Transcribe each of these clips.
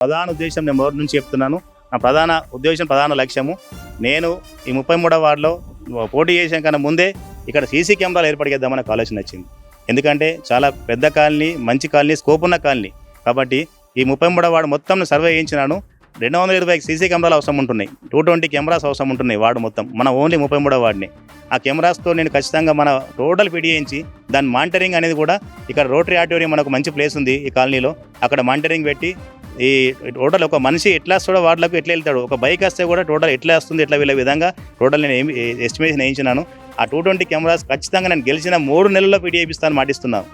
ప్రధాన ఉద్దేశం నేను మొదటి నుంచి చెప్తున్నాను. నా ప్రధాన ఉద్దేశం, ప్రధాన లక్ష్యము, నేను ఈ 33వ వార్డులో పోటీ చేసాం కన్నా ముందే ఇక్కడ సీసీ కెమెరాలు ఏర్పడిద్దామని ఆలోచన వచ్చింది. ఎందుకంటే చాలా పెద్ద కాలనీ, మంచి కాలనీ, స్కోప్ ఉన్న కాలనీ కాబట్టి ఈ 33వ వార్డు మొత్తం సర్వే చేయించినాను. 220 సీసీ కెమెరాలు అవసరం ఉంటున్నాయి, 220 కెమెరాస్ అవసరం ఉంటున్నాయి వార్డు మొత్తం, మన ఓన్లీ 33వ వార్డుని. ఆ కెమెరాస్తో నేను ఖచ్చితంగా మన టోటల్ పిడి చేయించి దాని మానిటరింగ్ అనేది కూడా ఇక్కడ రోటరీ ఆడిటోరియం మనకు మంచి ప్లేస్ ఉంది ఈ కాలనీలో, అక్కడ మానిటరింగ్ పెట్టి ఈ టోటల్ ఒక మనిషి ఎట్లా వస్తాడో వార్డులకు ఎట్లా వెళ్తాడు, ఒక బైక్ వస్తే కూడా టోటల్ ఎట్లా వస్తుంది ఎట్లా వీళ్ళ విధంగా టోటల్ నేను ఎస్టిమేషన్ వేయించినాను. ఆ 220 కెమెరాస్ ఖచ్చితంగా నేను గెలిచిన 3 నెలల్లో పిడి చేయిస్తాను, మాటిస్తున్నాను.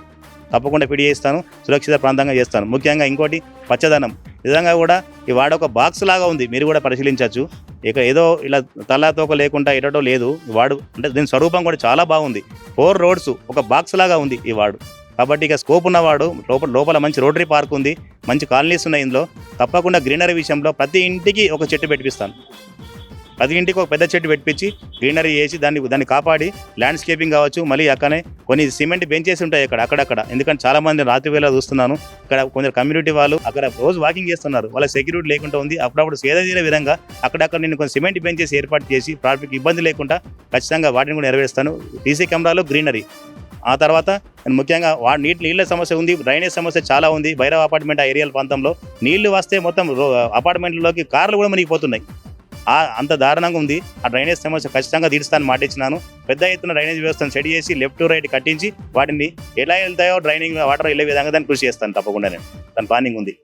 తప్పకుండా పిడి చేయిస్తాను, సురక్షిత ప్రాంతంగా చేస్తాను. ముఖ్యంగా ఇంకోటి పచ్చదనం విధంగా కూడా ఈ వాడ ఒక బాక్స్ లాగా ఉంది, మీరు కూడా పరిశీలించవచ్చు. ఇక ఏదో ఇలా తలాతోక లేకుండా ఎటో లేదు వాడు, అంటే దీని స్వరూపం కూడా చాలా బాగుంది. 4 రోడ్స్ ఒక బాక్స్ లాగా ఉంది ఈ వాడు. కాబట్టి ఇక స్కోప్ ఉన్నవాడు, లోపల మంచి రోటరీ పార్క్ ఉంది, మంచి కాలనీస్ ఉన్నాయి. ఇందులో తప్పకుండా గ్రీనరీ విషయంలో ప్రతి ఇంటికి ఒక చెట్టు పెట్టిస్తాను. ప్రతి ఇంటికి ఒక పెద్ద చెట్టు పెట్టించి గ్రీనరీ చేసి దాన్ని కాపాడి ల్యాండ్స్కేపింగ్ కావచ్చు. మళ్ళీ అక్కడనే కొన్ని సిమెంట్ బెంచెస్ ఉంటాయి అక్కడక్కడ, ఎందుకంటే చాలా మంది రాత్రి వేళ చూస్తున్నాను ఇక్కడ కొందరు కమ్యూనిటీ వాళ్ళు అక్కడ రోజు వాకింగ్ చేస్తున్నారు, వాళ్ళ సెక్యూరిటీ లేకుండా ఉంది. అప్పుడప్పుడు సేద విధంగా అక్కడక్కడ నేను కొన్ని సిమెంట్ బెంచెస్ ఏర్పాటు చేసి ట్రాఫిక్ ఇబ్బంది లేకుండా ఖచ్చితంగా వాటిని కూడా నెరవేరుస్తాను. సీసీ కెమెరాలు, గ్రీనరీ. ఆ తర్వాత ముఖ్యంగా నీళ్ళ సమస్య ఉంది, డ్రైనేజ్ సమస్య చాలా ఉంది. భైరవ అపార్ట్మెంట్ ఆ ఏరియా ప్రాంతంలో నీళ్లు వస్తే మొత్తం అపార్ట్మెంట్లోకి కార్లు కూడా మునిగిపోతున్నాయి, అంత దారుణంగా ఉంది. ఆ డ్రైనేజ్ సమస్య ఖచ్చితంగా తీర్చుతాను మాటిచ్చినాను. పెద్ద ఎత్తున డ్రైనేజ్ వ్యవస్థను సెట్ చేసి లెఫ్ట్ టు రైట్ కట్టించి వాటిని ఎలా వెళ్తాయో డ్రైనింగ్ వాటర్ వెళ్ళే విధంగా దాన్ని కృషి చేస్తాను. తప్పకుండా నేను దాని ప్లానింగ్ ఉంది.